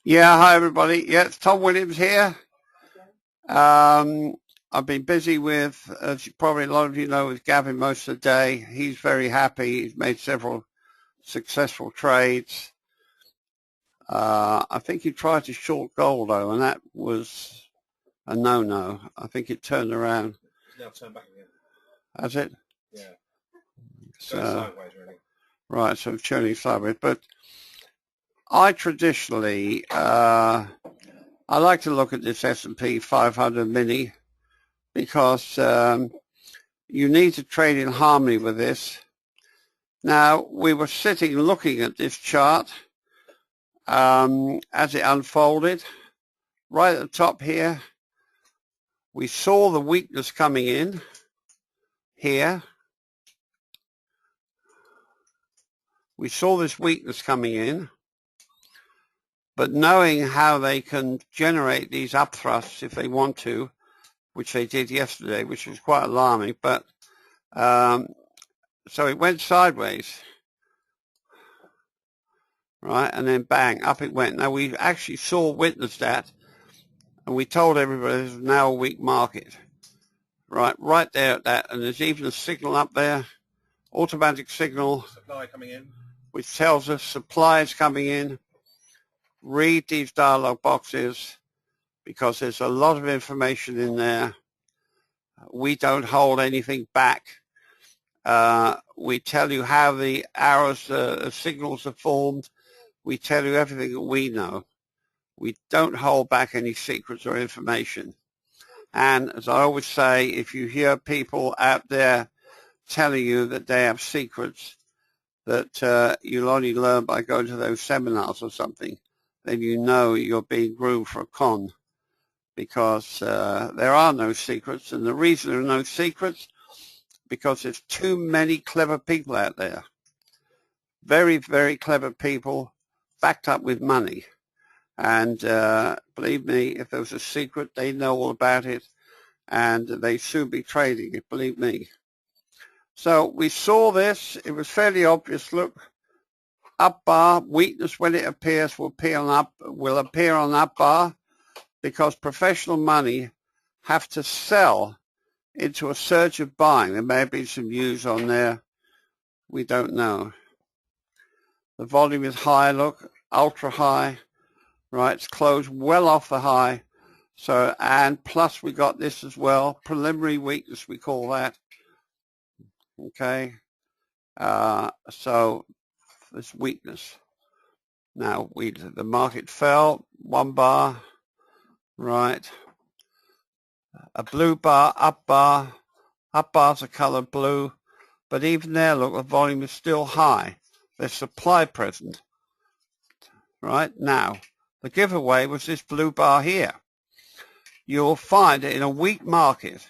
Yeah, hi everybody. Yeah, it's Tom Williams here. Um, I've been busy with, as probably a lot of you know, with Gavin most of the day. He's very happy. He's made several successful trades. I think he tried to short gold though, and that was a no-no. I think it turned around. It's now turned back again. Has it? Yeah. It's So, going sideways, really. right, so it's turning sideways. But I traditionally, I like to look at this S&P 500 mini because you need to trade in harmony with this. Now, we were sitting looking at this chart as it unfolded. Right at the top here, we saw the weakness coming in here. We saw this weakness coming in, but knowing how they can generate these up thrusts if they want to, which they did yesterday, which was quite alarming, but so it went sideways. Right, and then bang, up it went. Now, we actually witnessed that, and we told everybody this is now a weak market. Right there at that, and there's even a signal up there, automatic signal. Supply coming in. Which tells us supply is coming in. Read these dialog boxes, because there's a lot of information in there. We don't hold anything back. We tell you how the arrows, signals are formed. We tell you everything that we know. We don't hold back any secrets or information. And as I always say, if you hear people out there telling you that they have secrets that you'll only learn by going to those seminars or something, then you know you're being groomed for a con, because there are no secrets. And the reason there are no secrets, because there's too many clever people out there. Very, very clever people backed up with money. And believe me, if there was a secret, they know all about it, and they soon be trading it, believe me. So we saw this. It was fairly obvious. Look, up bar, weakness when it appears will appear on up bar, because professional money have to sell into a surge of buying. There may be some news on there. We don't know. The volume is high, look, ultra high. Right, it's closed well off the high. So, and plus we got this as well, preliminary weakness, we call that. Okay, so this weakness. Now the market fell one bar, right? A blue bar, up bars are colored blue, but even there, look, the volume is still high. There's supply present. Right now, the giveaway was this blue bar here. You'll find that in a weak market,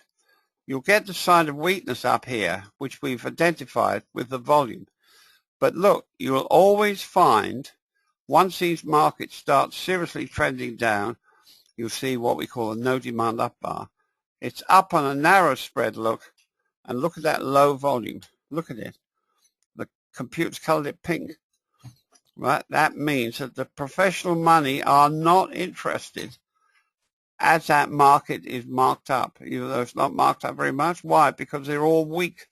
you'll get the sign of weakness up here, which we've identified with the volume. But look, you'll always find, once these markets start seriously trending down, you'll see what we call a no demand up bar. It's up on a narrow spread, look, and look at that low volume. Look at it. The computer's colored it pink. Right? That means that the professional money are not interested as that market is marked up, even though it's not marked up very much. Why? Because they're all weak.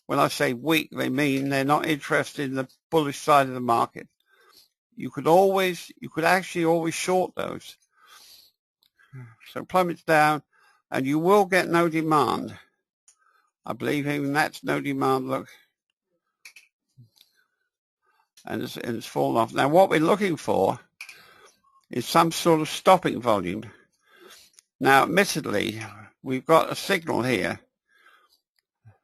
When I say weak, they mean they're not interested in the bullish side of the market. You could actually always short those. So plummets down, and you will get no demand. I believe even that's no demand, look. And it's fallen off. Now what we're looking for is some sort of stopping volume. Now, admittedly, we've got a signal here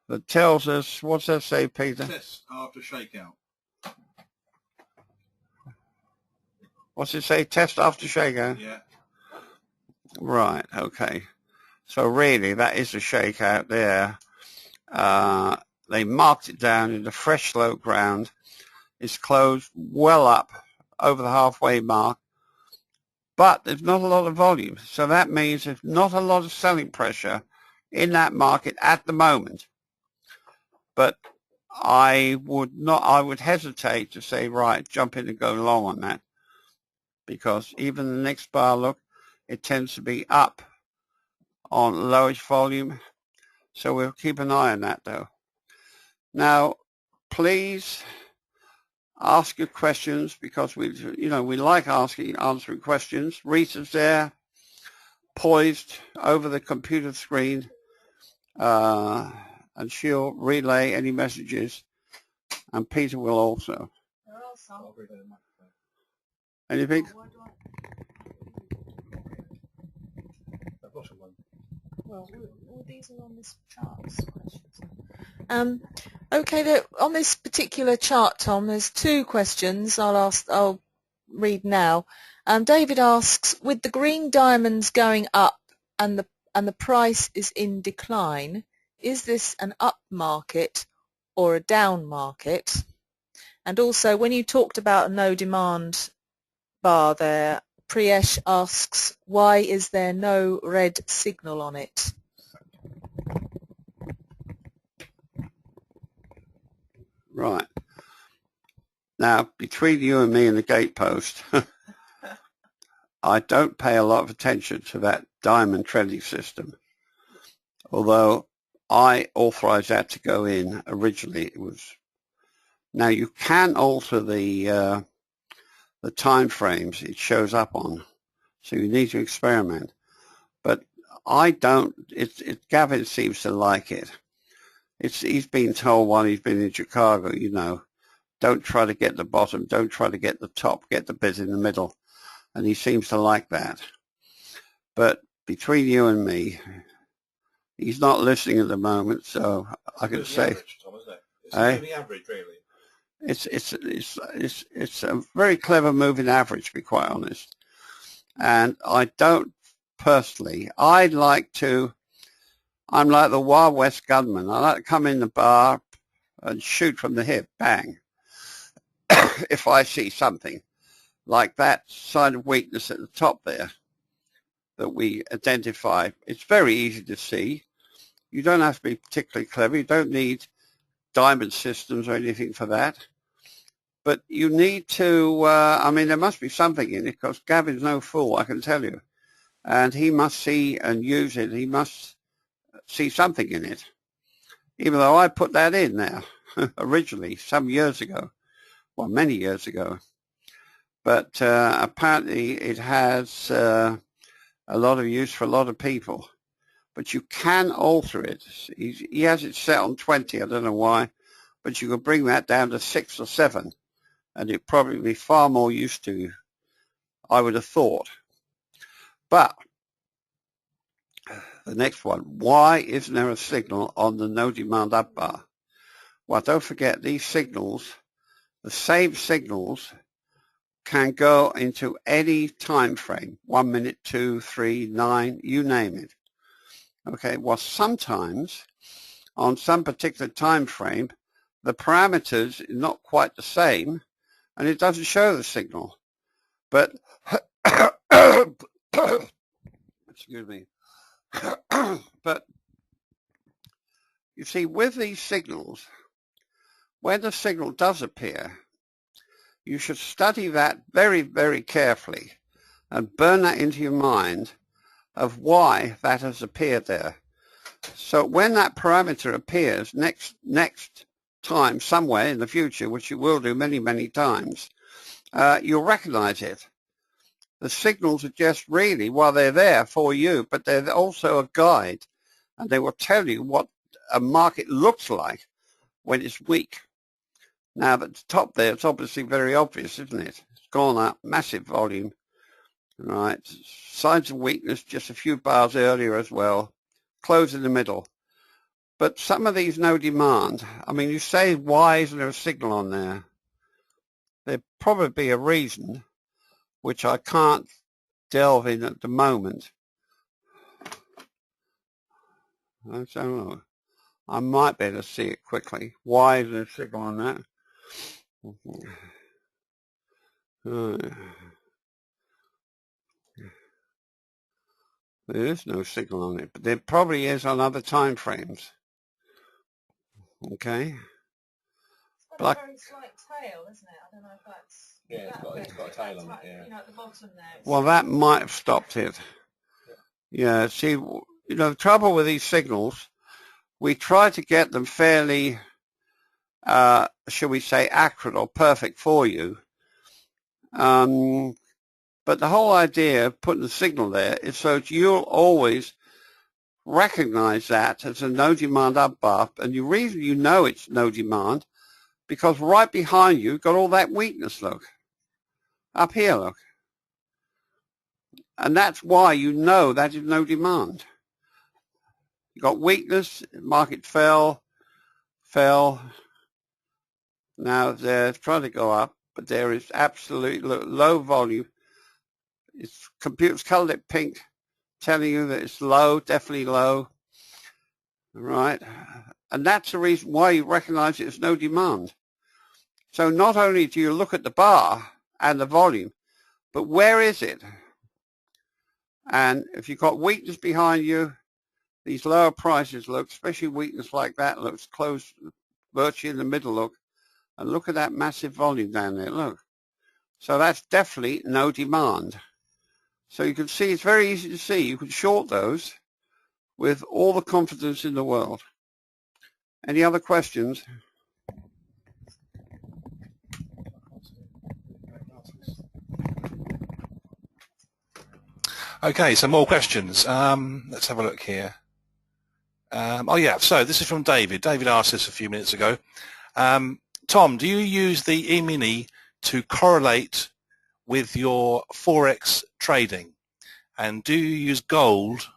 that tells us, what's that say, Peter? Test after shakeout. What's it say? Test after shakeout? Yeah. Right, okay. So really, that is a shakeout there. They marked it down into fresh slope ground. It's closed well up over the halfway mark, but there's not a lot of volume. So that means there's not a lot of selling pressure in that market at the moment. But I would hesitate to say, right, jump in and go long on that. because even the next bar, look, it tends to be up on lowish volume. So we'll keep an eye on that though. Now, please ask your questions, because we like answering questions. Rita's there, poised over the computer screen, and she'll relay any messages, and Peter will also. I'll read it in my phone. Anything? I've got one. Well, all these are on this chart. Questions. Okay, on this particular chart, Tom, there's two questions I'll read now. David asks, with the green diamonds going up and the price is in decline, is this an up market or a down market? And also, when you talked about a no demand bar there, Priyesh asks, why is there no red signal on it? Right. Now, between you and me and the gatepost, I don't pay a lot of attention to that diamond trending system, although I authorized that to go in originally. It was. Now you can alter the time frames it shows up on, so you need to experiment. But I don't. Gavin seems to like it. He's been told while he's been in Chicago, don't try to get the bottom, don't try to get the top, get the bit in the middle, and he seems to like that. But between you and me, he's not listening at the moment, so I can say. Average, Tom, isn't it? It's the average, really. It's a very clever moving average, to be quite honest. And I don't personally. I'm like the Wild West gunman. I like to come in the bar and shoot from the hip, bang. If I see something like that sign of weakness at the top there that we identify, it's very easy to see. You don't have to be particularly clever. You don't need diamond systems or anything for that. But you need to, there must be something in it, because Gavin's no fool, I can tell you. And he must see and use it. He must see something in it, even though I put that in there originally some years ago, well, many years ago. But apparently it has a lot of use for a lot of people. But you can alter it. He has it set on 20, I don't know why, but you could bring that down to 6 or 7, and it'd probably be far more used to you, I would have thought. But the next one, why isn't there a signal on the no demand up bar? Well, don't forget, these signals, the same signals, can go into any time frame, 1 minute, 2, 3, 9, you name it. Okay, well, sometimes on some particular time frame, the parameters are not quite the same, and it doesn't show the signal. But excuse me. But you see, with these signals, when the signal does appear, you should study that very, very carefully and burn that into your mind of why that has appeared there. So when that parameter appears next time somewhere in the future, which you will do many, many times, you'll recognize it. The signals are just really, well, they're there for you, but they're also a guide, and they will tell you what a market looks like when it's weak. Now, at the top there, it's obviously very obvious, isn't it? It's gone up, massive volume, right? Signs of weakness just a few bars earlier as well. Close in the middle. But some of these no demand, you say, why isn't there a signal on there? There'd probably be a reason, which I can't delve in at the moment. I don't know. I might be able to see it quickly. Why is there a signal on that? There is no signal on it, but there probably is on other time frames. Okay. It's got a very slight tail, isn't it? I don't know if that's... Yeah, it's got a tail on it, yeah. You know, at the bottom there. Well, that might have stopped it. Yeah, see, the trouble with these signals, we try to get them fairly, shall we say, accurate or perfect for you. But the whole idea of putting the signal there is so that you'll always recognize that as a no demand up bar. And the reason you know it's no demand, because right behind you, you've got all that weakness, look. Up here, look. And that's why you know that is no demand. You got weakness, market fell. Now they're trying to go up, but there is absolutely low volume. It's computers colored it pink, telling you that it's low, definitely low. Right? And that's the reason why you recognize it as no demand. So not only do you look at the bar and the volume, but where is it? And if you've got weakness behind you, these lower prices look, especially weakness like that, looks close, virtually in the middle, look. And look at that massive volume down there, look. So that's definitely no demand. So you can see, it's very easy to see. You can short those with all the confidence in the world. Any other questions? Okay, so more questions. Let's have a look here. Oh yeah, so this is from David. David asked this a few minutes ago. Tom, do you use the E-mini to correlate with your Forex trading? And do you use gold,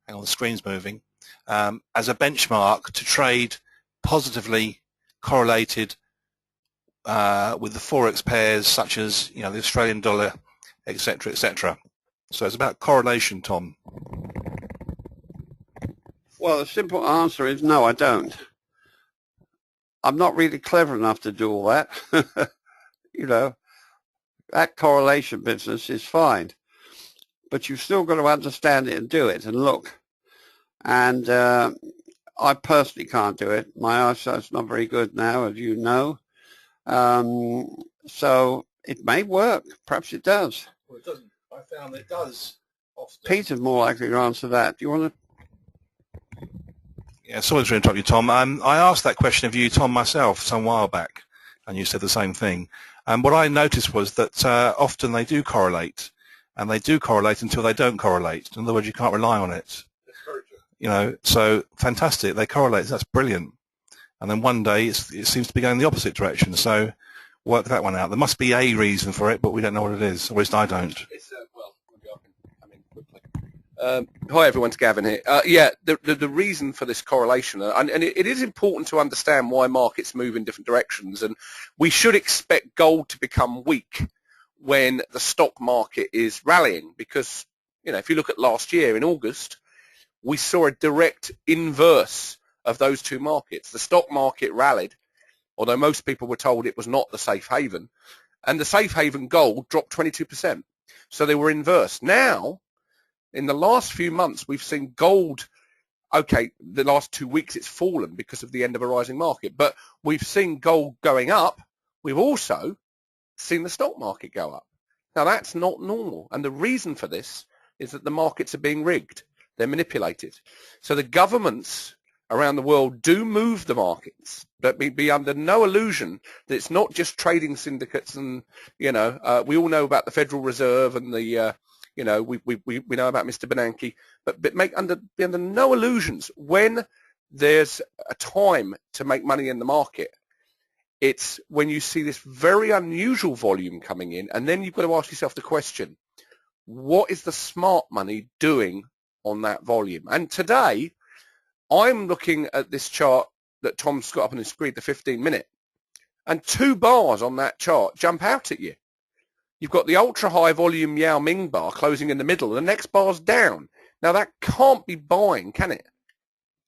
hang on, the screen's moving, as a benchmark to trade positively correlated with the Forex pairs such as, the Australian dollar, etc., etc.? So it's about correlation, Tom. Well, the simple answer is no, I don't. I'm not really clever enough to do all that. That correlation business is fine. But you've still got to understand it and do it and look. And I personally can't do it. My eyesight's not very good now, as you know. So it may work. Perhaps it does. Well, it doesn't. I found it does often. Peter's more likely to answer that. Do you want to? Yeah, sorry to interrupt you, Tom. I asked that question of you, Tom, myself, some while back, and you said the same thing. And what I noticed was that often they do correlate, and they do correlate until they don't correlate. In other words, you can't rely on it. That's very true. So fantastic. They correlate. That's brilliant. And then one day it seems to be going the opposite direction. So work that one out. There must be a reason for it, but we don't know what it is. Or at least I don't. It's, well, maybe I can come in quickly. Hi everyone, it's Gavin here. The reason for this correlation, and it is important to understand why markets move in different directions, and we should expect gold to become weak when the stock market is rallying, because if you look at last year in August, we saw a direct inverse of those two markets. The stock market rallied, although most people were told it was not the safe haven, and the safe haven gold dropped 22%. So they were inverse. Now, in the last few months, we've seen gold, okay, the last 2 weeks it's fallen because of the end of a rising market, but we've seen gold going up. We've also seen the stock market go up. Now, that's not normal. And the reason for this is that the markets are being rigged. They're manipulated. So the governments around the world do move the markets, but be under no illusion that it's not just trading syndicates and, we all know about the Federal Reserve and the, we know about Mr. Bernanke, but be under no illusions. When there's a time to make money in the market, it's when you see this very unusual volume coming in, and then you've got to ask yourself the question, what is the smart money doing on that volume? And today, I'm looking at this chart that Tom's got up on his screen, the 15-minute, and 2 bars on that chart jump out at you. You've got the ultra-high volume Yao Ming bar closing in the middle, and the next bar's down. Now, that can't be buying, can it?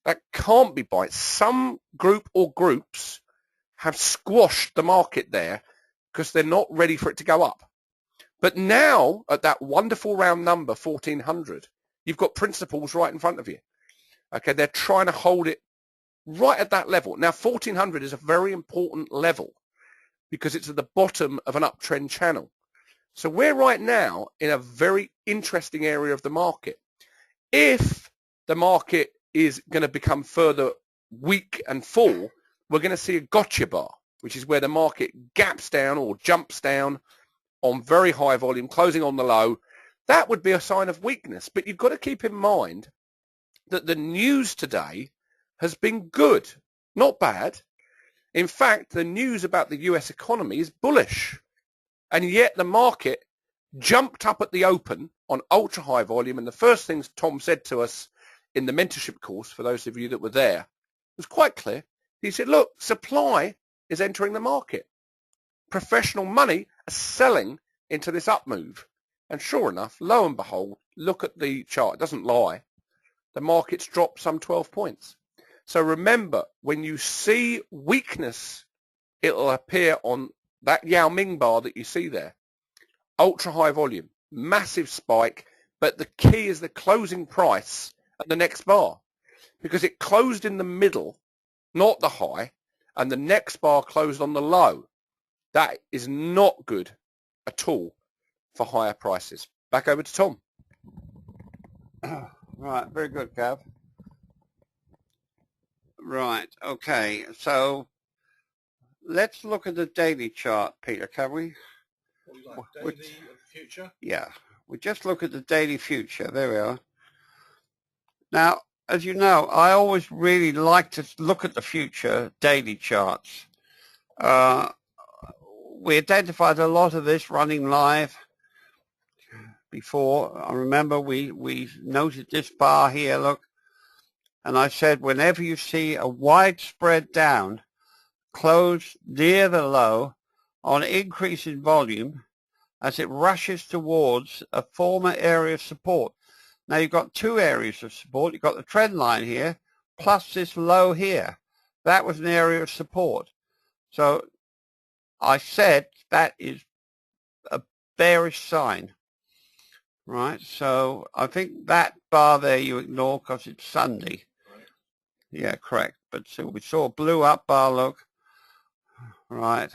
That can't be buying. Some group or groups have squashed the market there because they're not ready for it to go up. But now, at that wonderful round number, 1400, you've got principals right in front of you. Okay, they're trying to hold it right at that level. Now, 1400 is a very important level because it's at the bottom of an uptrend channel. So we're right now in a very interesting area of the market. If the market is going to become further weak and fall, we're going to see a gotcha bar, which is where the market gaps down or jumps down on very high volume, closing on the low. That would be a sign of weakness. But you've got to keep in mind that the news today has been good, not bad. In fact, the news about the US economy is bullish. And yet the market jumped up at the open on ultra high volume. And the first things Tom said to us in the mentorship course, for those of you that were there, was quite clear. He said, look, supply is entering the market. Professional money are selling into this up move. And sure enough, lo and behold, look at the chart. It doesn't lie. The market's dropped some 12 points. So remember, when you see weakness, it'll appear on that Yao Ming bar that you see there. Ultra high volume, massive spike, but the key is the closing price at the next bar, because it closed in the middle, not the high, and the next bar closed on the low. That is not good at all for higher prices. Back over to Tom. Right, very good, Gav. Right, okay, so let's look at the daily chart, Peter, can we? What do you like, daily of the future? Yeah, we just look at the daily future. There we are. Now, as you know, I always really like to look at the future daily charts. We identified a lot of this running live before. I remember we noted this bar here, look, and I said whenever you see a widespread down close near the low on increase in volume as it rushes towards a former area of support. Now you've got two areas of support. You've got the trend line here plus this low here. That was an area of support. So I said that is a bearish sign. Right, so I think that bar there you ignore because it's Sunday. Right. Yeah, correct. But so we saw a blue up bar, look. Right.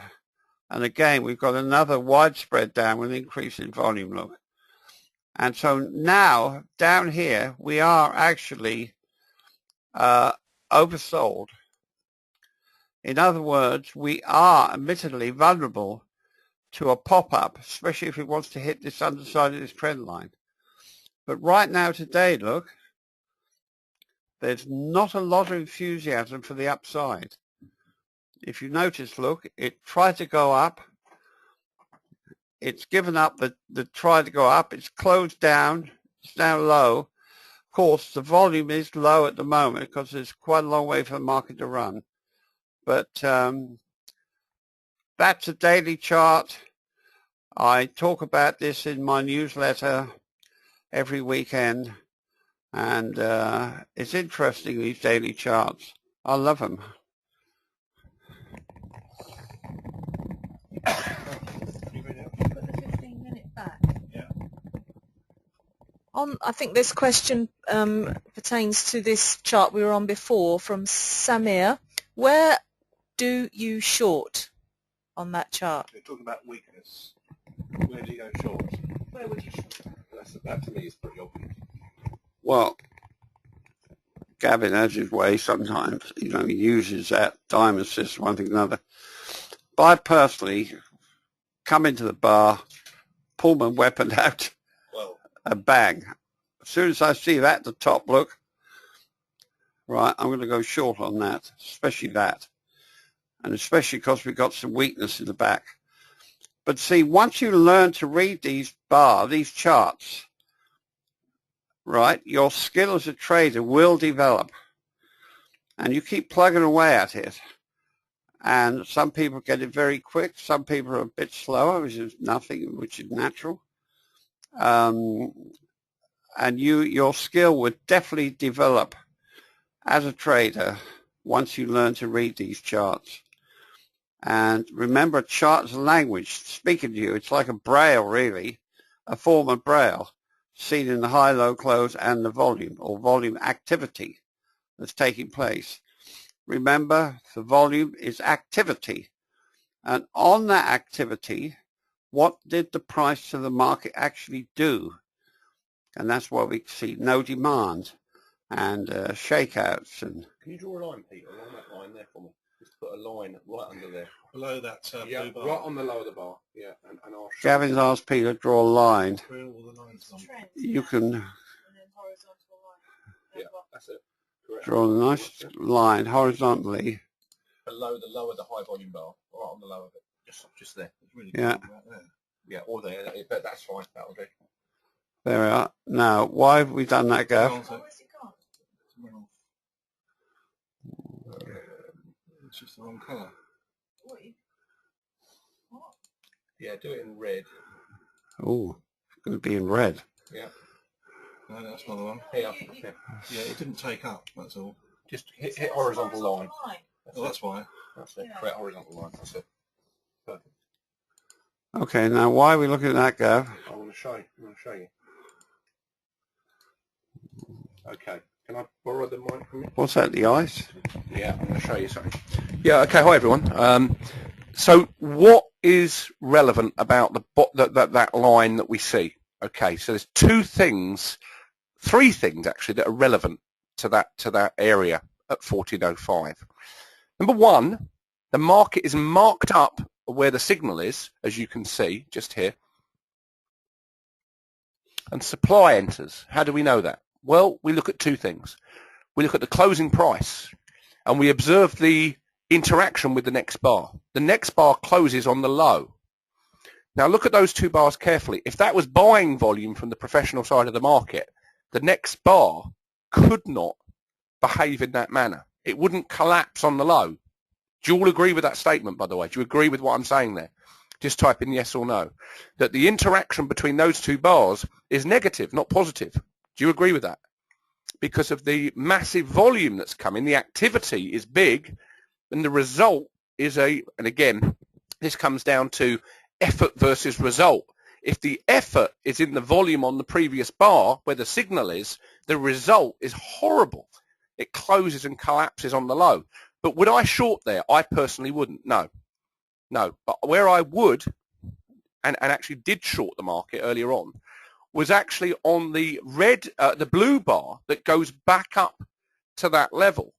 And again, we've got another widespread down with an increase in volume, look. And so now, down here, we are actually oversold. In other words, we are admittedly vulnerable to a pop-up, especially if it wants to hit this underside of this trend line. But right now today, look, there's not a lot of enthusiasm for the upside. If you notice, look, it tried to go up. It's given up the try to go up. It's closed down. It's now low. Of course, the volume is low at the moment because there's quite a long way for the market to run. But that's a daily chart. I talk about this in my newsletter every weekend. And it's interesting, these daily charts. I love them. Put the 15-minute back. Yeah. I think this question pertains to this chart we were on before from Samir. Where do you short on that chart? You're talking about weakness. Where do you go short? Where would you short? That to me is pretty obvious. Well, Gavin has his way sometimes. You know, he uses that diamond system, one thing or another. But I personally come into the bar, pull my weapon out, Well, and bang. As soon as I see that at the top, look, right, I'm going to go short on that, especially that. And especially because we've got some weakness in the back. But see, once you learn to read these charts, right, your skill as a trader will develop. And you keep plugging away at it. And some people get it very quick. Some people are a bit slower, which is nothing, which is natural. And your skill would definitely develop as a trader once you learn to read these charts. And remember, charts are language speaking to you. It's like a braille, really, a form of braille seen in the high, low, close and the volume or volume activity that's taking place. Remember, the volume is activity And on that activity, what did the price to the market actually do? And that's why we see no demand and shakeouts. And Can you draw a line, Peter, along that line there for me? Just put a line right under there. Below that Yeah, blue bar. right on the lower of the bar. Yeah, and I'll show Gavin's asked Peter to draw a line. Where are all the lines gone? You can Yeah, that's it. Correct. draw a nice line horizontally. Below the lower, the high volume bar, right on the lower of it, just there. It's really Yeah. cool right there. Yeah, or there. But that's fine. That'll do. There we are. Now, why have we done that, Gav? It's just the wrong colour. Yeah, do it in red. Oh, it's going to be in red. Yeah. No, that's not the one. Here. Yeah. Yeah, it didn't take up, that's all. Just hit horizontal line. Oh, that's why. That's it. Create horizontal line. That's it. Perfect. Okay, now why are we looking at that, Gav? I want to show you. Okay. Can I borrow the mic from you? What's that, the ice? Yeah, I'm going to show you something. Yeah, okay, hi everyone. So what is relevant about that line that we see? Okay, so there's three things actually that are relevant to that area at 1405. Number one, the market is marked up where the signal is, as you can see just here, and supply enters. How do we know that? Well, we look at two things. We look at the closing price and we observe the interaction with the next bar. The next bar closes on the low. Now look at those two bars carefully. If that was buying volume from the professional side of the market, the next bar could not behave in that manner. It wouldn't collapse on the low. Do you all agree with that statement, by the way? Do you agree with what I'm saying there? Just type in yes or no. That the interaction between those two bars is negative, not positive. Do you agree with that? Because of the massive volume that's coming, the activity is big, and the result is and again, this comes down to effort versus result. If the effort is in the volume on the previous bar, where the signal is, the result is horrible. It closes and collapses on the low. But would I short there? I personally wouldn't. No. But where I would, and actually did short the market earlier on, was actually on the the blue bar that goes back up to that level.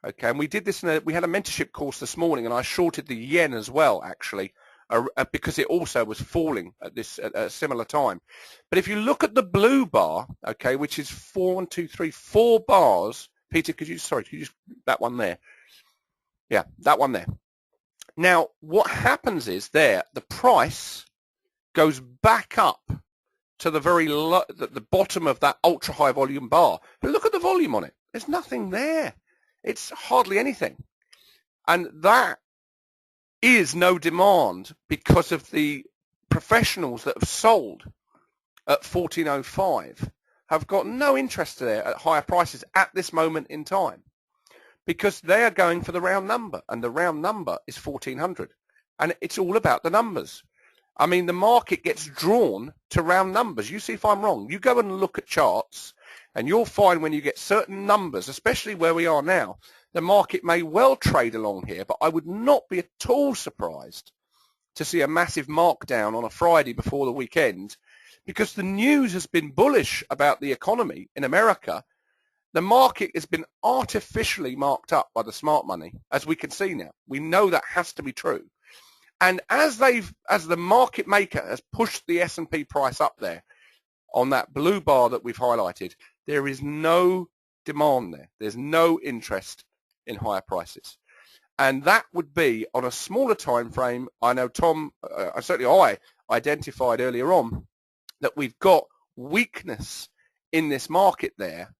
Okay, and we did this we had a mentorship course this morning, and I shorted the yen as well, actually, because it also was falling at a similar time. But if you look at the blue bar, okay, which is 4 bars. Peter, could you just that one there? Yeah, that one there. Now, what happens is the price goes back up to the very the bottom of that ultra high volume bar. But look at the volume on it. There's nothing there. It's hardly anything. And that is no demand because of the professionals that have sold at 1405 have got no interest there at higher prices at this moment in time, because they are going for the round number, and the round number is 1400, and it's all about the numbers. I mean, the market gets drawn to round numbers. You see if I'm wrong. You go and look at charts, and you'll find when you get certain numbers, especially where we are now, the market may well trade along here, but I would not be at all surprised to see a massive markdown on a Friday before the weekend, because the news has been bullish about the economy in America. The market has been artificially marked up by the smart money, as we can see now. We know that has to be true. And as the market maker has pushed the S&P price up there on that blue bar that we've highlighted, there is no demand there. There's no interest in higher prices. And that would be on a smaller time frame. I know Tom, certainly I identified earlier on that we've got weakness in this market there.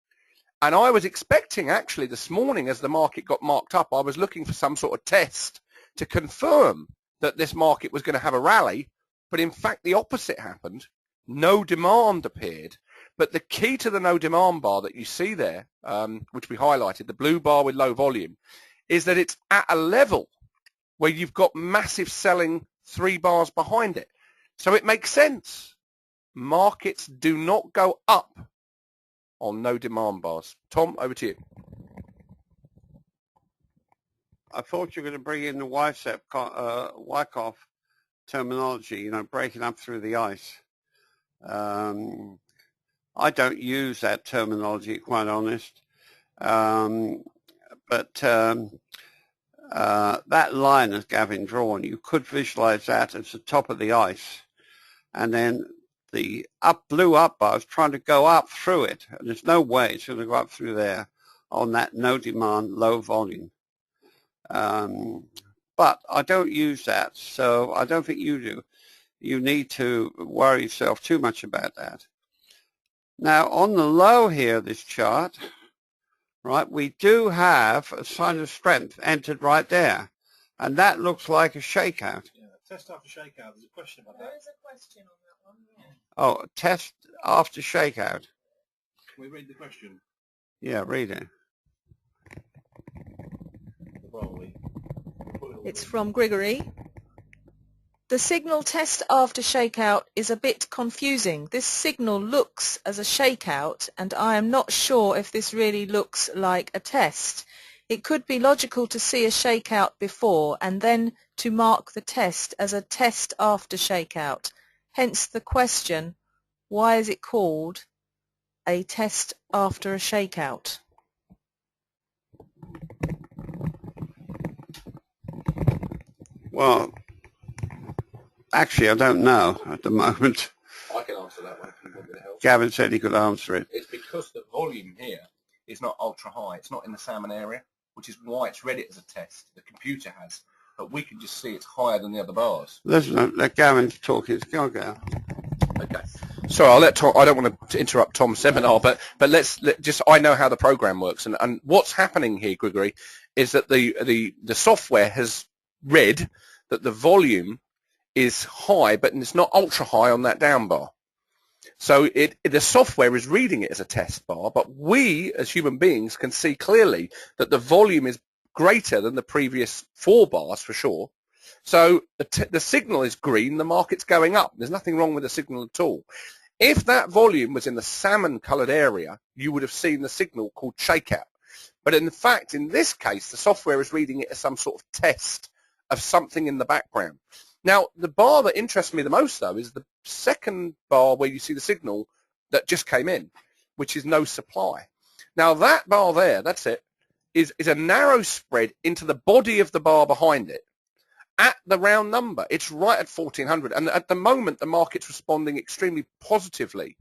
And I was expecting, actually, this morning as the market got marked up, I was looking for some sort of test to confirm that this market was going to have a rally. But in fact, the opposite happened. No demand appeared. But the key to the no demand bar that you see there, which we highlighted, the blue bar with low volume, is that it's at a level where you've got massive selling 3 bars behind it. So it makes sense. Markets do not go up on no demand bars. Tom, over to you. I thought you were going to bring in the Wyckoff terminology, you know, breaking up through the ice. I don't use that terminology, quite honest. But that line as Gavin drawn, you could visualize that as the top of the ice. And then the blue up bar is trying to go up through it. And there's no way it's going to go up through there on that no demand, low volume. But I don't use that, so I don't think you do. You need to worry yourself too much about that. Now, on the low here, this chart, right, we do have a sign of strength entered right there. And that looks like a shakeout. Yeah, test after shakeout. There's a question about that. There is a question on that one, yeah. Oh, test after shakeout. Can we read the question? Yeah, read it. It's from Grigory. The signal test after shakeout is a bit confusing. This signal looks as a shakeout, and I am not sure if this really looks like a test. It could be logical to see a shakeout before and then to mark the test as a test after shakeout. Hence the question, why is it called a test after a shakeout? Well, actually, I don't know at the moment. I can answer that one if you want me to help. Gavin said he could answer it. It's because the volume here is not ultra high. It's not in the salmon area, which is why it's read it as a test. The computer has. But we can just see it's higher than the other bars. Listen, let Gavin talk. Go, Gav. Okay. Sorry, I'll let Tom. I don't want to interrupt Tom's seminar, but I know how the program works, and what's happening here, Grigory, is that the software has read that the volume is high, but it's not ultra high on that down bar. So the software is reading it as a test bar, but we as human beings can see clearly that the volume is greater than the previous 4 bars for sure. So the signal is green, the market's going up. There's nothing wrong with the signal at all. If that volume was in the salmon coloured area, you would have seen the signal called shakeout. But in fact, in this case, the software is reading it as some sort of test of something in the background. Now, the bar that interests me the most, though, is the second bar where you see the signal that just came in, which is no supply. Now, that bar there, that's it, is a narrow spread into the body of the bar behind it at the round number. It's right at 1400. And at the moment, the market's responding extremely positively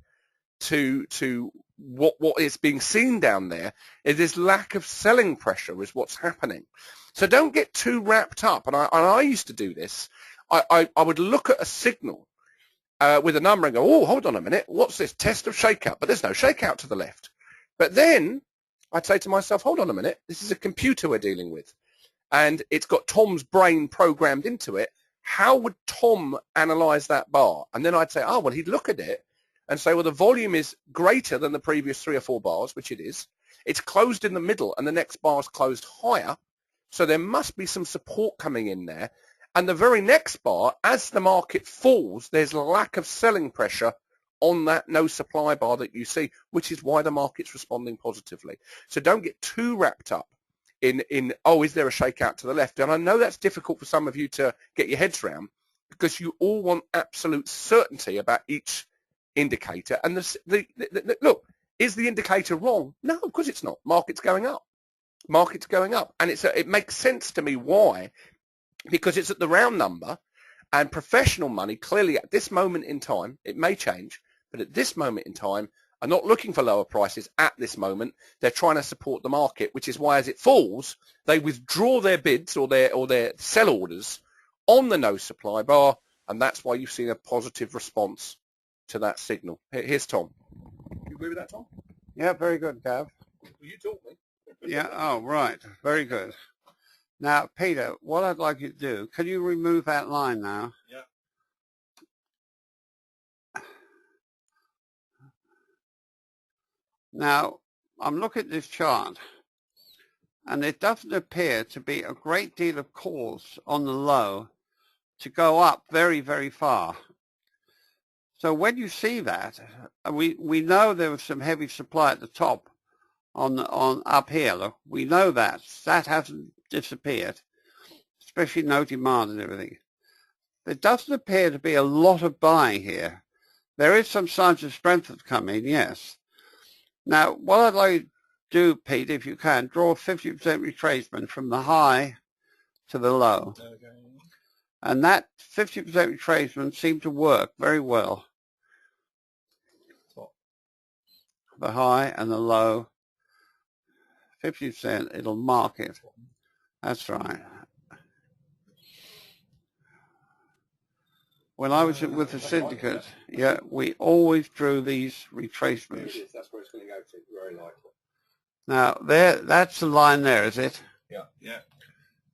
to what is being seen down there. Is this lack of selling pressure is what's happening. So don't get too wrapped up. And I used to do this. I would look at a signal with a number and go, oh, hold on a minute, what's this? Test of shakeout. But there's no shakeout to the left. But then I'd say to myself, hold on a minute, this is a computer we're dealing with. And it's got Tom's brain programmed into it. How would Tom analyze that bar? And then I'd say, oh, well, he'd look at it and say, well, the volume is greater than the previous 3 or 4 bars, which it is. It's closed in the middle and the next bar's closed higher. So there must be some support coming in there. And the very next bar, as the market falls, there's a lack of selling pressure on that no supply bar that you see, which is why the market's responding positively. So don't get too wrapped up in oh, is there a shakeout to the left? And I know that's difficult for some of you to get your heads around because you all want absolute certainty about each indicator. And look, is the indicator wrong? No, of course it's not. Market's going up. Market's going up. And it makes sense to me why, because it's at the round number and professional money clearly at this moment in time, it may change, but at this moment in time, are not looking for lower prices at this moment. They're trying to support the market, which is why as it falls, they withdraw their bids or their sell orders on the no supply bar, and that's why you've seen a positive response to that signal. Here's Tom. You agree with that, Tom? Yeah, very good, Gav. Well, you taught me. Yeah, oh, right. Very good. Now, Peter, what I'd like you to do, can you remove that line now? Yeah. Now, I'm looking at this chart, and it doesn't appear to be a great deal of calls on the low to go up very, very far. So when you see that, we know there was some heavy supply at the top on up here. Look, we know that hasn't disappeared, especially no demand and everything. There doesn't appear to be a lot of buying here. There is some signs of strength have come in, yes. Now, what I'd like you to do, Pete, if you can, draw a 50% retracement from the high to the low. Okay. And that 50% retracement seemed to work very well. The high and the low, 50%, it'll mark it. That's right. When I was with the syndicate, yeah, we always drew these retracements. That's where it's going to go to, very likely. Now, that's the line there, is it? Yeah. Yeah.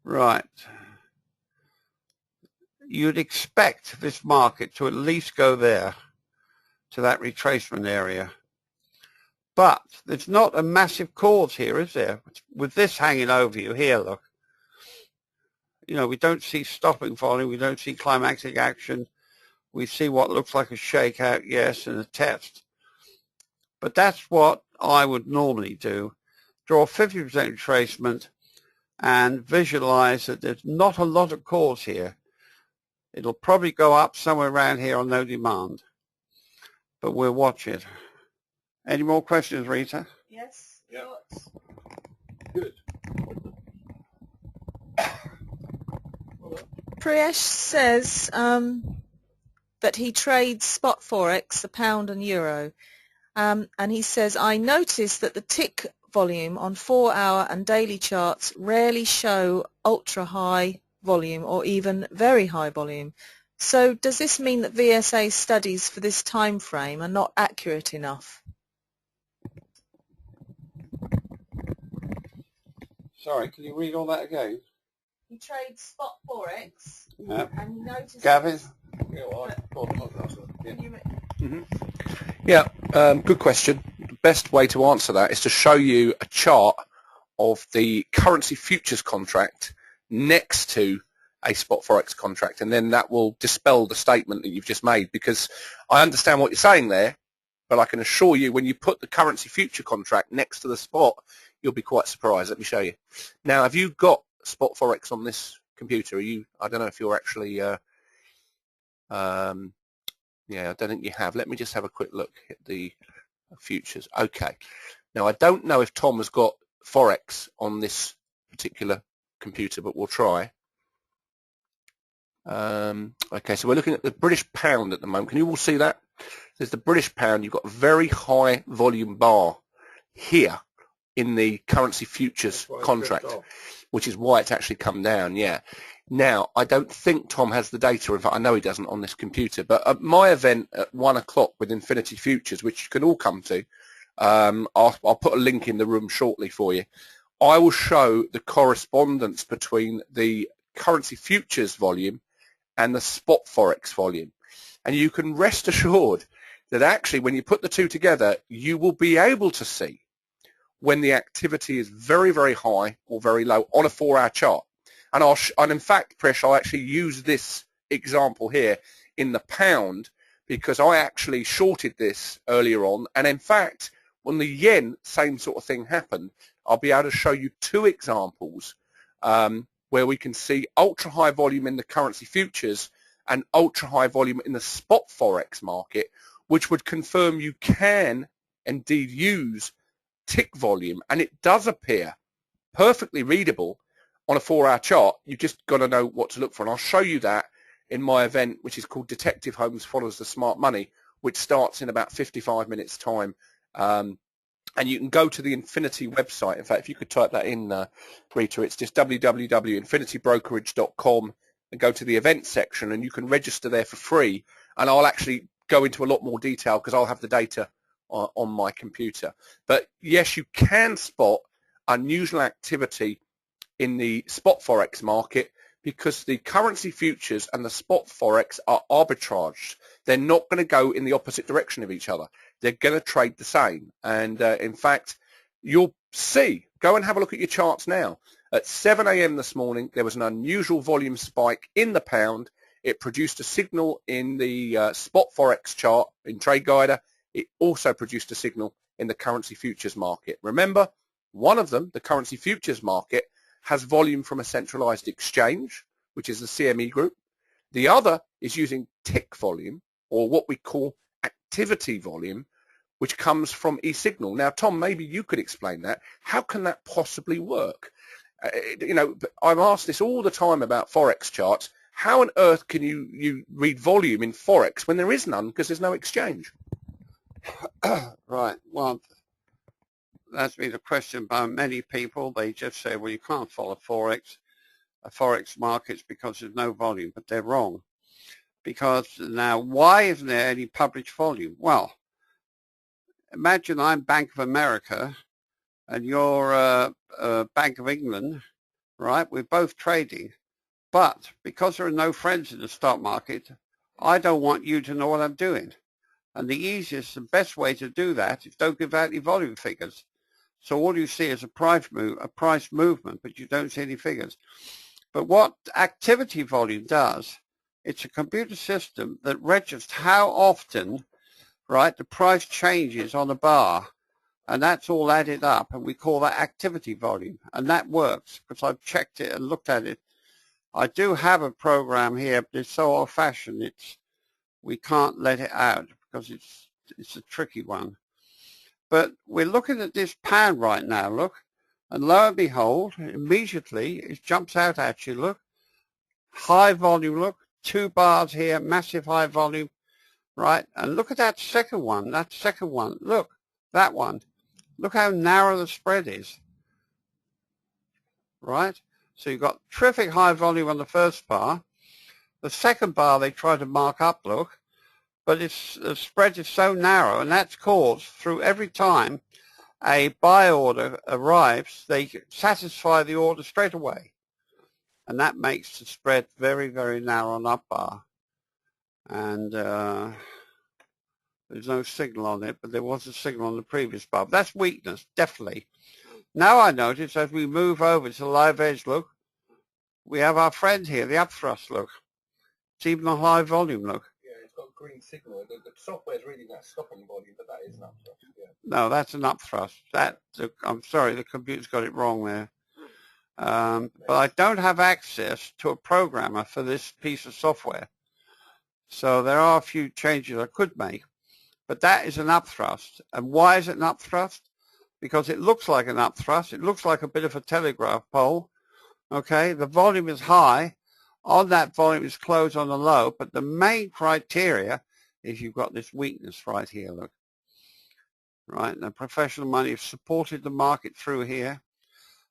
Right. You'd expect this market to at least go there, to that retracement area. But there's not a massive cause here, is there? With this hanging over you here, look. You know, we don't see stopping volume, we don't see climactic action. We see what looks like a shakeout, yes, and a test. But that's what I would normally do. Draw 50% retracement and visualize that there's not a lot of cause here. It'll probably go up somewhere around here on no demand. But we'll watch it. Any more questions, Rita? Yes. Yeah. Thoughts? Good. Priyesh says that he trades spot forex, the pound and euro, and he says, I noticed that the tick volume on 4-hour and daily charts rarely show ultra high volume or even very high volume. So does this mean that VSA studies for this time frame are not accurate enough? Sorry, can you read all that again? He trades spot forex, Yeah. and he noticed... Gavin? Yeah, well, Good question. The best way to answer that is to show you a chart of the currency futures contract next to a spot forex contract, and then that will dispel the statement that you've just made, because I understand what you're saying there, but I can assure you when you put the currency future contract next to the spot, you'll be quite surprised. Let me show you. Now, have you got spot forex on this computer? Are you? I don't know if you're actually yeah, I don't think you have. Let me just have a quick look at the futures. Okay. Now, I don't know if Tom has got forex on this particular computer, but we'll try. Okay, so we're looking at the British pound at the moment. Can you all see that? There's the British pound. You've got a very high volume bar here in the currency futures contract, which is why it's actually come down, yeah. Now, I don't think Tom has the data. In fact, I know he doesn't on this computer. But at my event at 1 o'clock with Infinity Futures, which you can all come to, I'll put a link in the room shortly for you. I will show the correspondence between the currency futures volume and the spot forex volume. And you can rest assured that actually when you put the two together, you will be able to see when the activity is very, very high or very low on a 4-hour chart. And in fact, Priyesh, I'll actually use this example here in the pound because I actually shorted this earlier on. And in fact, when the yen, same sort of thing happened, I'll be able to show you 2 examples where we can see ultra high volume in the currency futures and ultra high volume in the spot forex market, which would confirm you can indeed use tick volume, and it does appear perfectly readable on a 4-hour chart. You've just got to know what to look for, and I'll show you that in my event, which is called Detective Holmes Follows the Smart Money, which starts in about 55 minutes time. And you can go to the Infinity website. In fact, if you could type that in, Rita, it's just www.infinitybrokerage.com and go to the events section, and you can register there for free. And I'll actually go into a lot more detail because I'll have the data on my computer. But yes, you can spot unusual activity in the spot forex market because the currency futures and the spot forex are arbitraged. They're not going to go in the opposite direction of each other. They're going to trade the same. And in fact, you'll see, go and have a look at your charts now. At 7 a.m. this morning, there was an unusual volume spike in the pound. It produced a signal in the spot forex chart in TradeGuider. It also produced a signal in the currency futures market. Remember, one of them, the currency futures market, has volume from a centralized exchange, which is the CME group. The other is using tick volume, or what we call activity volume, which comes from eSignal. Now, Tom, maybe you could explain that. How can that possibly work? You know, I'm asked this all the time about Forex charts. How on earth can you read volume in Forex when there is none because there's no exchange? Right. Well, that's been a question by many people. They just say, well, you can't follow Forex markets because there's no volume, but they're wrong. Because now, why isn't there any published volume? Well, imagine I'm Bank of America and you're Bank of England, right? We're both trading. But because there are no friends in the stock market, I don't want you to know what I'm doing. And the easiest and best way to do that is don't give out any volume figures. So all you see is a price movement, but you don't see any figures. But what activity volume does, it's a computer system that registers how often, right, the price changes on a bar. And that's all added up, and we call that activity volume. And that works because I've checked it and looked at it. I do have a program here, but it's so old-fashioned, we can't let it out because it's a tricky one. But we're looking at this pound right now, look, and lo and behold, immediately it jumps out at you, look. High volume, look, 2 bars here, massive high volume, right? And look at that second one, look, that one. Look how narrow the spread is, right? So you've got terrific high volume on the first bar. The second bar they try to mark up, look, but the spread is so narrow, and that's caused through every time a buy order arrives, they satisfy the order straight away. And that makes the spread very, very narrow on that bar. And there's no signal on it, but there was a signal on the previous bar. But that's weakness, definitely. Now I notice as we move over to the live edge, look, we have our friend here, the upthrust, look. It's even a high volume, look. Yeah, it's got a green signal. The software's reading that stopping volume, but that is an upthrust. Yeah. No, that's an upthrust. I'm sorry, the computer's got it wrong there. But I don't have access to a programmer for this piece of software. So there are a few changes I could make. But that is an upthrust. And why is it an upthrust? Because it looks like an upthrust. It looks like a bit of a telegraph pole. Okay, the volume is high. On that volume is closed on the low. But the main criteria is you've got this weakness right here, look. Right, and the professional money have supported the market through here.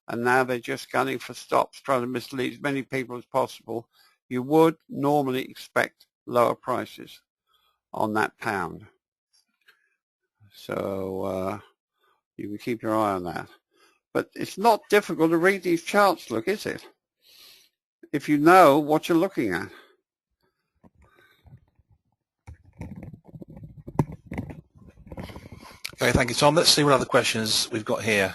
And now they're just gunning for stops, trying to mislead as many people as possible. You would normally expect lower prices on that pound. So you can keep your eye on that. But it's not difficult to read these charts, look, is it? If you know what you're looking at. Okay, thank you, Tom. Let's see what other questions we've got here.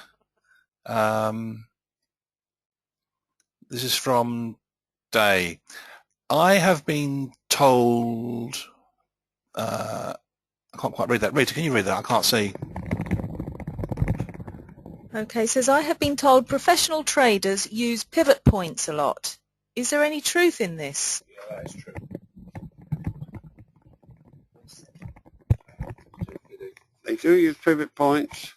This is from Day. I have been told... I can't quite read that. Rita, can you read that? I can't see. Okay, says, I have been told professional traders use pivot points a lot. Is there any truth in this? Yeah, that is true. They do use pivot points.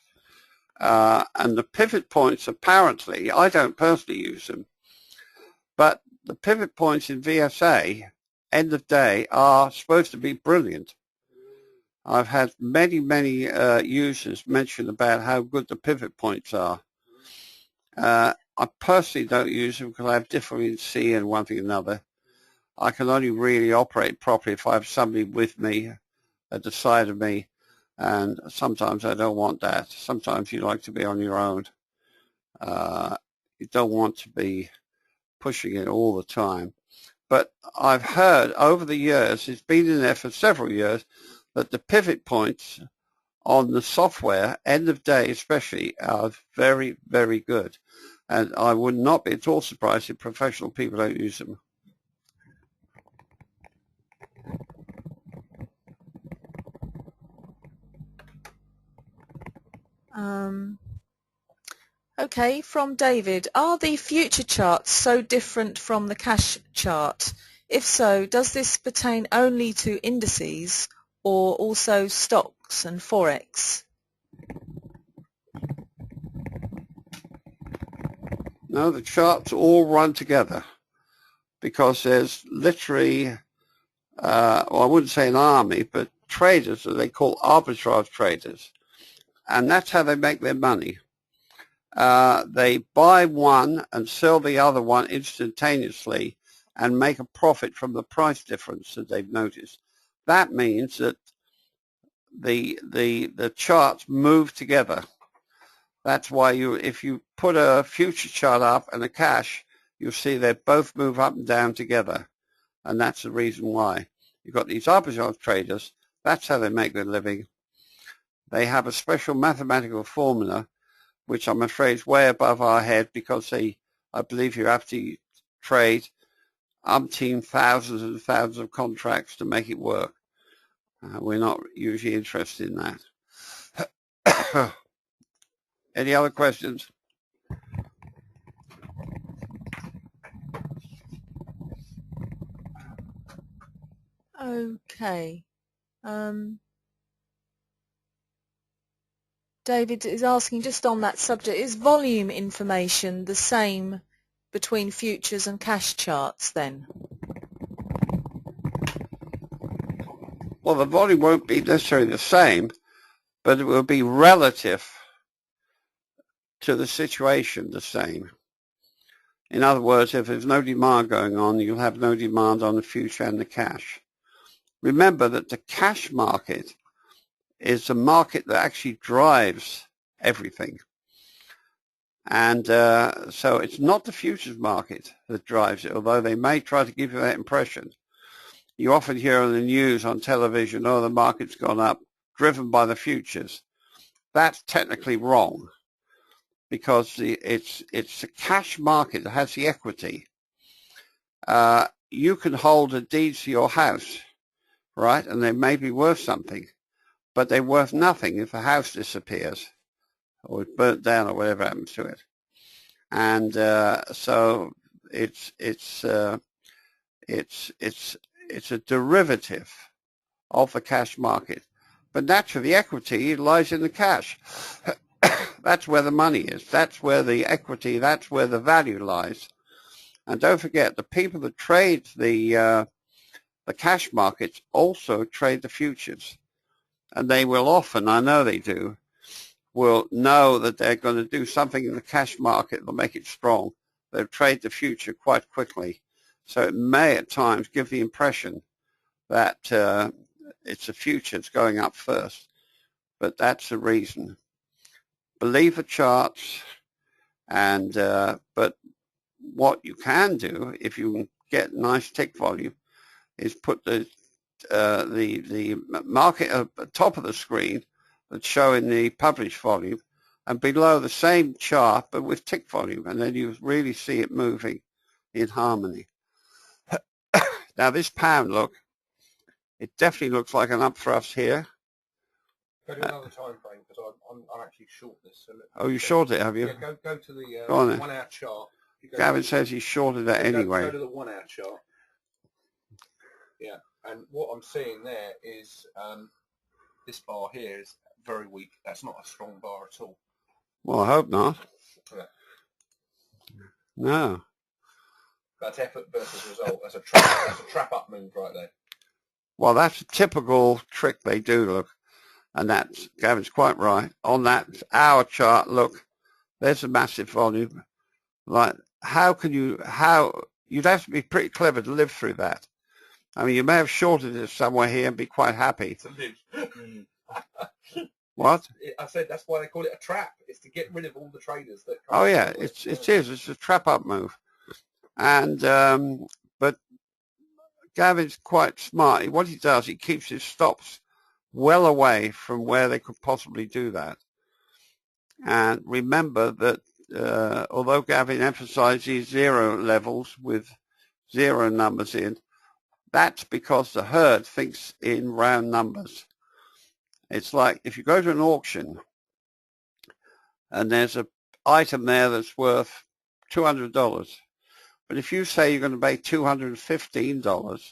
And the pivot points, apparently, I don't personally use them, but the pivot points in VSA, end of day, are supposed to be brilliant. I've had many users mention about how good the pivot points are. I personally don't use them because I have difficulty in C and one thing or another. I can only really operate properly if I have somebody with me at the side of me, and sometimes I don't want that. Sometimes you like to be on your own. You don't want to be pushing it all the time. But I've heard over the years, it's been in there for several years, that the pivot points on the software, end of day especially, are very, very good. And I would not be at all surprised if professional people don't use them. Okay, from David, are the future charts so different from the cash chart? If so, does this pertain only to indices or also stocks and Forex? No, the charts all run together because there's literally, well, I wouldn't say an army, but traders that they call arbitrage traders. And that's how they make their money. They buy one and sell the other one instantaneously and make a profit from the price difference that they've noticed. That means that the charts move together. That's why if you put a future chart up and a cash, you'll see they both move up and down together. And that's the reason why. You've got these arbitrage traders. That's how they make their living. They have a special mathematical formula, which I'm afraid is way above our head because I believe you have to trade umpteen thousands and thousands of contracts to make it work. We're not usually interested in that. Any other questions? Okay. David is asking just on that subject, is volume information the same between futures and cash charts then? Well, the volume won't be necessarily the same, but it will be relative to the situation the same. In other words, if there's no demand going on, you'll have no demand on the future and the cash. Remember that the cash market is the market that actually drives everything. And so it's not the futures market that drives it, although they may try to give you that impression. You often hear on the news, on television, oh, the market's gone up, driven by the futures. That's technically wrong because it's the cash market that has the equity. You can hold a deed to your house, right, and they may be worth something, but they're worth nothing if the house disappears or it's burnt down or whatever happens to it. And so it's a derivative of the cash market. But naturally, the equity lies in the cash. That's where the money is. That's where the equity, that's where the value lies. And don't forget, the people that trade the cash markets also trade the futures. And they will often, I know they do, will know that they're going to do something in the cash market that'll make it strong. They'll trade the future quite quickly. So it may at times give the impression that it's the future that's going up first. But that's the reason. Believe the charts, and but what you can do if you can get nice tick volume is put the market at the top of the screen that's showing the published volume, and below the same chart but with tick volume, and then you really see it moving in harmony. Now this pound, look, it definitely looks like an up thrust here. Go to another time frame because I'm actually short this. So Oh, you shorted it, have you? Yeah, go to the Go on then. 1 hour chart. Gavin says he shorted that anyway. Go to the 1 hour chart. Yeah, and what I'm seeing there is this bar here is very weak. That's not a strong bar at all. Well, I hope not. Yeah. No. That's effort versus result. That's a trap up move right there. Well, that's a typical trick they do, look. And that's, Gavin's quite right. On that hour chart, look, there's a massive volume. Like, you'd have to be pretty clever to live through that. I mean, you may have shorted it somewhere here and be quite happy. To live. What? I said that's why they call it a trap. It's to get rid of all the traders that. Oh yeah, it is. It's a trap up move. And but Gavin's quite smart. What he does, he keeps his stops well away from where they could possibly do that. And remember that although Gavin emphasizes zero levels with zero numbers in, that's because the herd thinks in round numbers. It's like if you go to an auction and there's item there that's worth $200. But if you say you're going to pay $215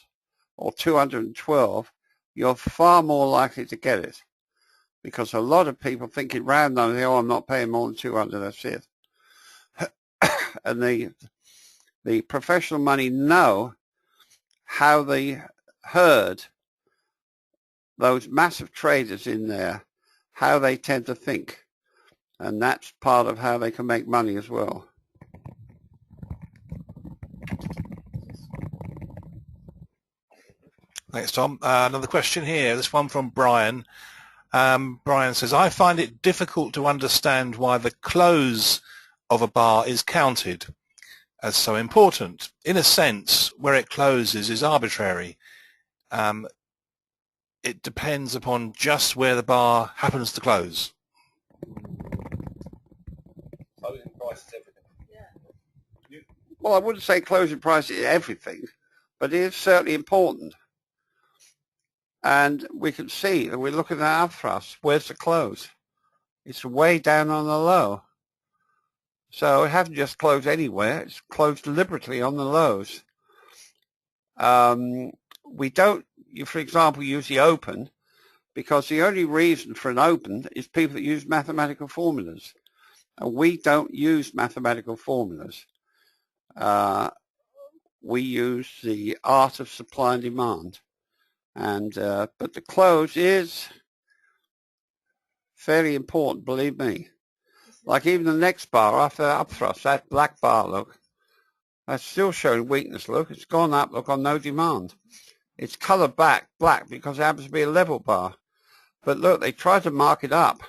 or $212, you're far more likely to get it. Because a lot of people think in round numbers, oh, I'm not paying more than 200, that's it. And the professional money know how they herd those massive traders in there, how they tend to think. And that's part of how they can make money as well. Thanks, Tom. Another question here. This one from Brian. Brian says, I find it difficult to understand why the close of a bar is counted as so important. In a sense, where it closes is arbitrary. It depends upon just where the bar happens to close. Closing price is everything. Well, I wouldn't say closing price is everything, but it is certainly important. And we can see that we're looking at our thrust. Where's the close? It's way down on the low. So it hasn't just closed anywhere. It's closed deliberately on the lows. We don't, for example, use the open because the only reason for an open is people that use mathematical formulas. And we don't use mathematical formulas. We use the art of supply and demand. And but the close is fairly important, believe me. Like even the next bar after that upthrust, that black bar, look, that's still showing weakness, look. It's gone up, look, on no demand. It's coloured back black because it happens to be a level bar. But look, they try to mark it up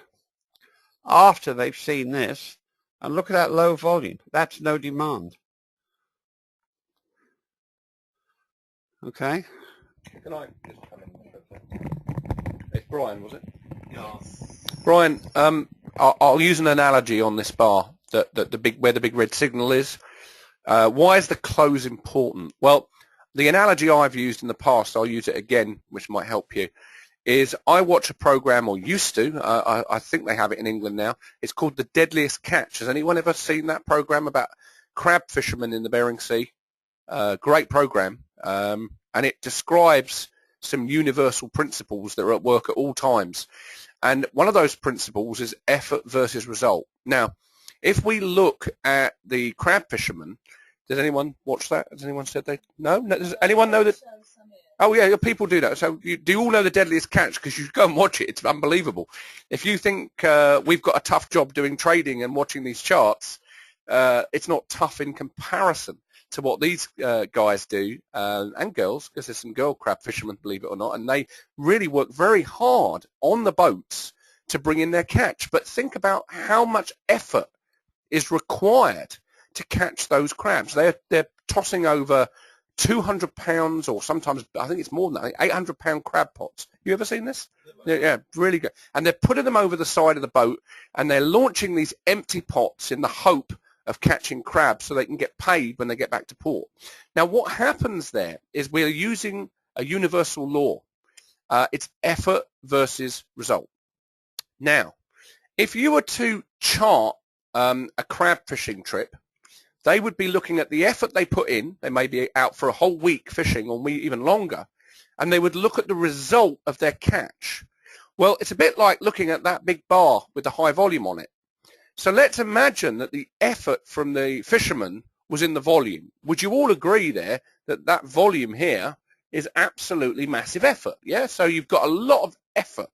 after they've seen this. And look at that low volume. That's no demand. Okay? Can I just come in? It's Brian, was it? Yeah. Brian, I'll use an analogy on this bar that where the big red signal is. Why is the close important? Well, the analogy I've used in the past, I'll use it again, which might help you, is I watch a program, or used to, I think they have it in England now. It's called The Deadliest Catch. Has anyone ever seen that program about crab fishermen in the Bering Sea? Great program. And it describes some universal principles that are at work at all times. And one of those principles is effort versus result. Now, if we look at the crab fishermen, did anyone watch that? Has anyone said they? No? Does anyone know that? Oh, yeah, people do that. So do you all know The Deadliest Catch? Because you go and watch it. It's unbelievable. If you think we've got a tough job doing trading and watching these charts, it's not tough in comparison to what these guys do, and girls, because there's some girl crab fishermen, believe it or not, and they really work very hard on the boats to bring in their catch. But think about how much effort is required to catch those crabs. They're tossing over 200 pounds, or sometimes, I think it's more than that, 800-pound crab pots. You ever seen this? Yeah, really good. And they're putting them over the side of the boat, and they're launching these empty pots in the hope of catching crabs so they can get paid when they get back to port. Now, what happens there is we're using a universal law. It's effort versus result. Now, if you were to chart a crab fishing trip, they would be looking at the effort they put in. They may be out for a whole week fishing, or even longer, and they would look at the result of their catch. Well, it's a bit like looking at that big bar with the high volume on it. So let's imagine that the effort from the fisherman was in the volume. Would you all agree there that that volume here is absolutely massive effort? Yeah, so you've got a lot of effort.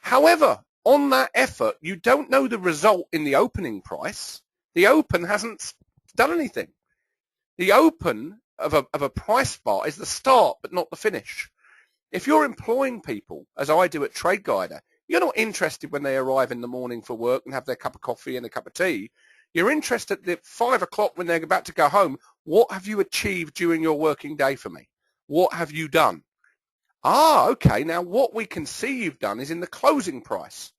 However, on that effort, you don't know the result in the opening price. The open hasn't done anything. The open of a price bar is the start, but not the finish. If you're employing people, as I do at Trade Guider, you're not interested when they arrive in the morning for work and have their cup of coffee and a cup of tea. You're interested at 5 o'clock when they're about to go home. What have you achieved during your working day for me? What have you done? Okay, now what we can see you've done is in the closing price.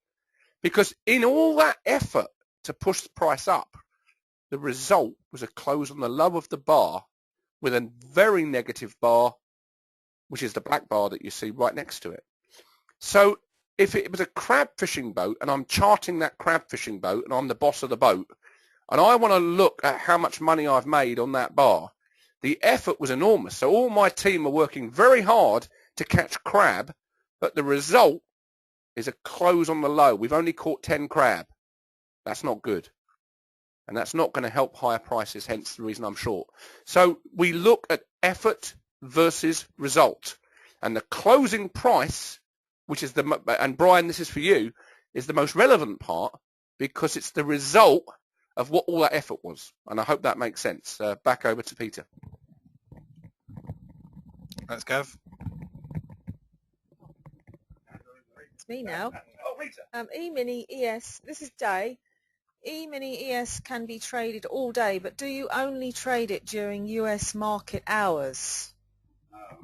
Because in all that effort to push the price up, the result was a close on the low of the bar with a very negative bar, which is the black bar that you see right next to it. So if it was a crab fishing boat and I'm charting that crab fishing boat and I'm the boss of the boat and I want to look at how much money I've made on that bar, the effort was enormous. So all my team are working very hard to catch crab, but the result is a close on the low. We've only caught 10 crab. That's not good. And that's not going to help higher prices, hence the reason I'm short. So we look at effort versus result. And the closing price, which is and Brian, this is for you, is the most relevant part because it's the result of what all that effort was. And I hope that makes sense. Back over to Peter. Thanks, Gav. It's me now. Oh, Rita. E-mini ES, this is Day. E-mini ES can be traded all day, but do you only trade it during US market hours?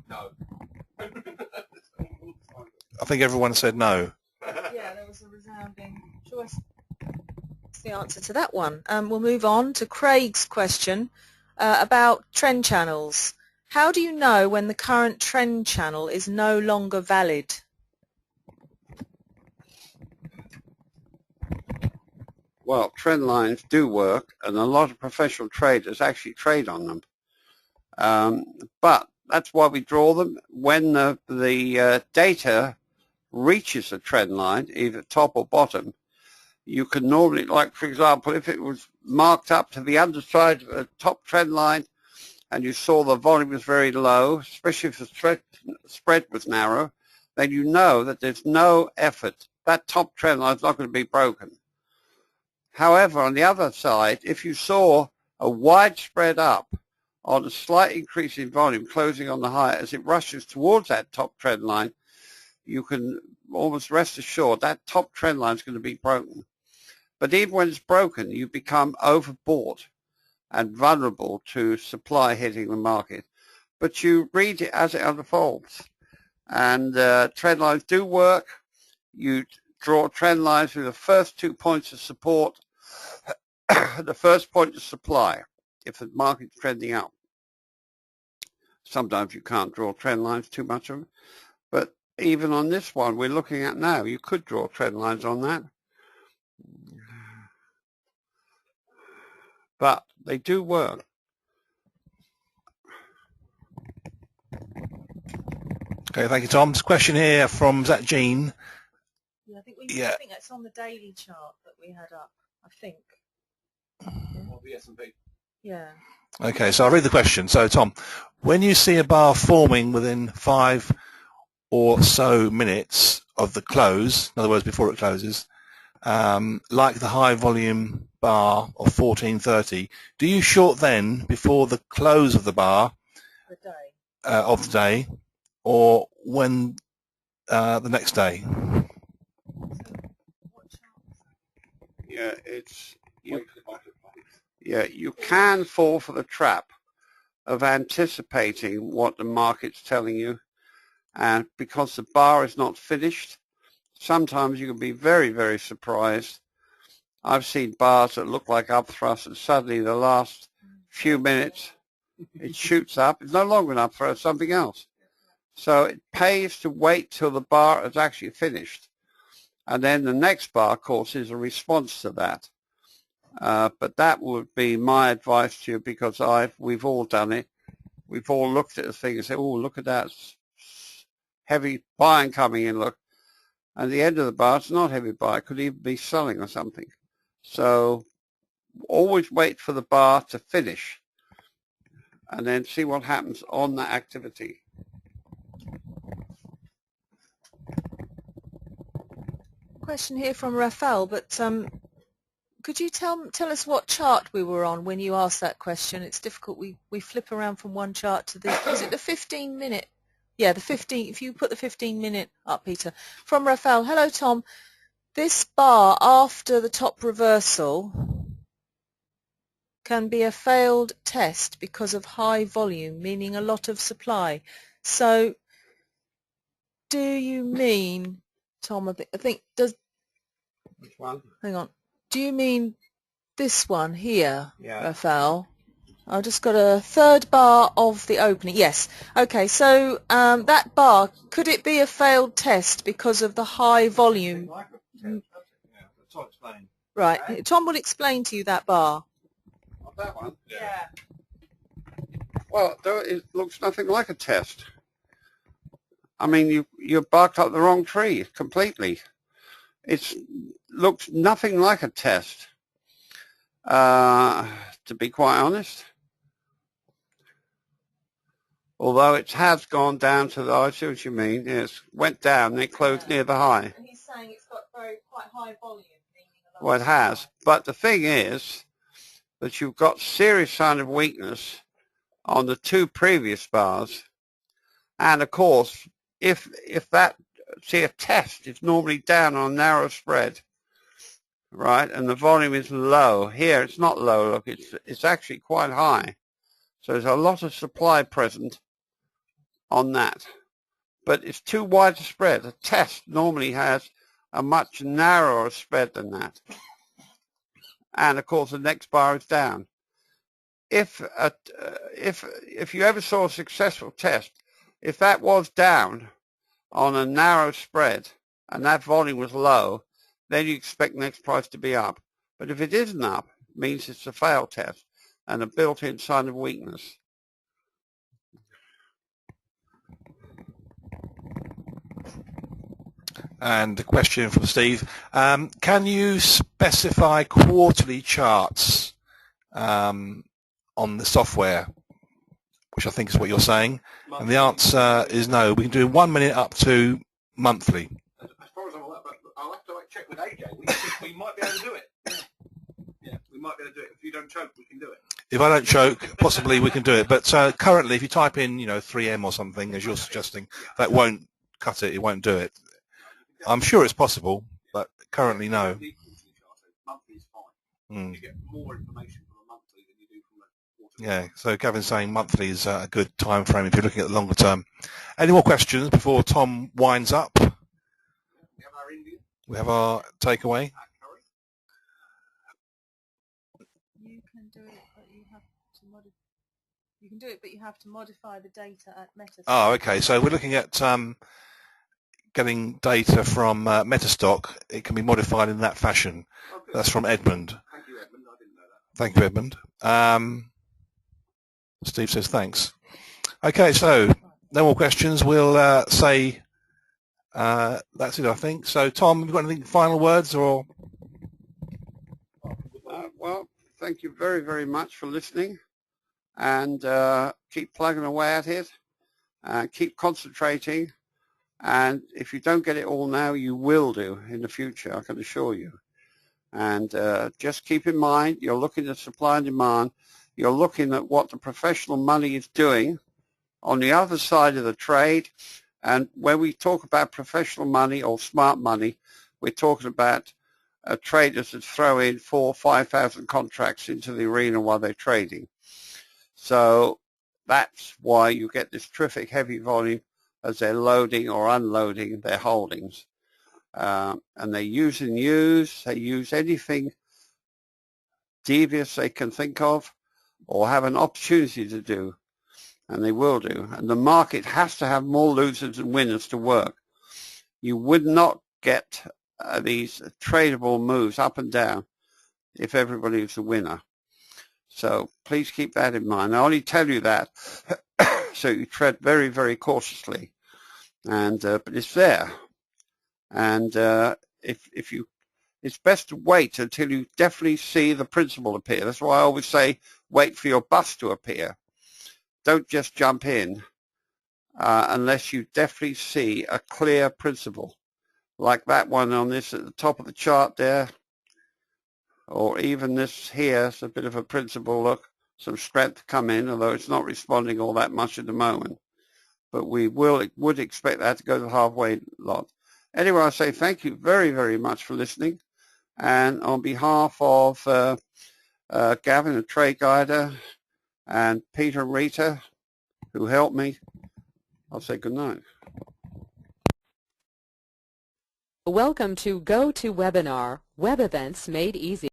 No. I think everyone said no. Yeah, there was a resounding choice. That's the answer to that one. We'll move on to Craig's question about trend channels. How do you know when the current trend channel is no longer valid? Well, trend lines do work, and a lot of professional traders actually trade on them. But that's why we draw them. When the data reaches a trend line, either top or bottom, you can normally, like for example, if it was marked up to the underside of a top trend line and you saw the volume was very low, especially if the spread was narrow, then you know that there's no effort. That top trend line is not going to be broken. However, on the other side, if you saw a wide spread up on a slight increase in volume closing on the high as it rushes towards that top trend line, you can almost rest assured that top trend line is going to be broken. But even when it's broken, you become overbought and vulnerable to supply hitting the market. But you read it as it unfolds. And trend lines do work. You draw trend lines with the first 2 points of support, the first point of supply, if the market's trending up. Sometimes you can't draw trend lines, too much of them. But even on this one we're looking at now, you could draw trend lines on that. But they do work. Okay, thank you, Tom. This question here from, is that Jean? Yeah, I think Yeah. that's on the daily chart that we had up, I think. Or the S&P. Yeah. Okay, so I'll read the question. So, Tom, when you see a bar forming within 5 or so minutes of the close, in other words, before it closes, like the high volume bar of 1430, do you short then before the close of the bar The day. of the day, or when the next day? Yeah, you can fall for the trap of anticipating what the market's telling you, and because the bar is not finished, sometimes you can be very, very surprised. I've seen bars that look like upthrust, and suddenly the last few minutes it shoots up. It's no longer an upthrust, something else. So it pays to wait till the bar is actually finished, and then the next bar, of course, is a response to that. But that would be my advice to you, because we've all done it. We've all looked at the thing and said, oh, look at that heavy buying coming in, look. And the end of the bar, it's not heavy buy. It could even be selling or something. So always wait for the bar to finish and then see what happens on that activity. Question here from Rafael, but could you tell us what chart we were on when you asked that question? It's difficult. We flip around from one chart to the, is it the 15-minute? Yeah, the 15, if you put the 15-minute up, Peter. From Rafael, hello, Tom. This bar after the top reversal can be a failed test because of high volume, meaning a lot of supply. So do you mean, Tom, I think, Which one? hang on. Do you mean this one here, Yeah. Rafael? I've just got a third bar of the opening. Yes. Okay, so that bar, could it be a failed test because of the high volume? Right. Tom will explain to you that bar. That one? Yeah. Well, it looks nothing like a test. I mean, you barked up the wrong tree completely. It looks nothing like a test, to be quite honest. Although it has gone down to the, I see what you mean, yes, went down and it closed near the high. And he's saying it's got quite high volume. Well, it has. But the thing is that you've got serious sign of weakness on the two previous bars. And of course, if that, see, a test is normally down on a narrow spread, right? And the volume is low. Here it's not low, look, it's actually quite high. So there's a lot of supply present on that. But it's too wide a spread. A test normally has a much narrower spread than that. And of course the next bar is down. If you ever saw a successful test, if that was down on a narrow spread and that volume was low, then you expect the next price to be up. But if it isn't up, it means it's a failed test and a built-in sign of weakness. And a question from Steve. Can you specify quarterly charts on the software? Which I think is what you're saying. And the answer is no. We can do 1 minute up to monthly. As far as I'm aware, but I'll have to check with AJ. We might be able to do it. Yeah, we might be able to do it. If you don't choke, we can do it. If I don't choke, possibly we can do it. But currently, if you type in, 3M or something, as you're suggesting, that won't cut it. It won't do it. I'm sure it's possible, but currently no. Monthly is fine. Mm. You get more information from a monthly than you do from a quarterly. Yeah, so Gavin's saying monthly is a good time frame if you're looking at the longer term. Any more questions before Tom winds up? We have our Indian. We have our takeaway. You can do it, but you have to modify. You can do it, but you have to modify the data at Metastock. Oh, okay. So we're looking at getting data from Metastock. It can be modified in that fashion. Okay. That's from Edmund. Thank you, Edmund. I didn't know that. Thank you, Edmund. Steve says thanks. Okay, so no more questions. We'll say that's it, I think. So, Tom, have you got any final words or? Well, thank you very, very much for listening, and keep plugging away at it, keep concentrating, and if you don't get it all now, you will do in the future, I can assure you. And just keep in mind, you're looking at supply and demand, you're looking at what the professional money is doing on the other side of the trade, and when we talk about professional money or smart money, we're talking about traders that throw in 4,000 or 5,000 contracts into the arena while they're trading. So that's why you get this terrific heavy volume as they're loading or unloading their holdings. And they use anything devious they can think of or have an opportunity to do, and they will do. And the market has to have more losers and winners to work. You would not get these tradable moves up and down if everybody is a winner. So please keep that in mind. I only tell you that so you tread very, very cautiously. And but it's there. And if you, it's best to wait until you definitely see the principle appear. That's why I always say wait for your bus to appear. Don't just jump in unless you definitely see a clear principle, like that one on this at the top of the chart there, or even this here. It's a bit of a principle. Look, some strength come in, although it's not responding all that much at the moment. But we would expect that to go to the halfway lot. Anyway, I say thank you very, very much for listening. And on behalf of Gavin, a trade guider, and Peter and Rita, who helped me, I'll say good night. Welcome to GoToWebinar, web events made easy.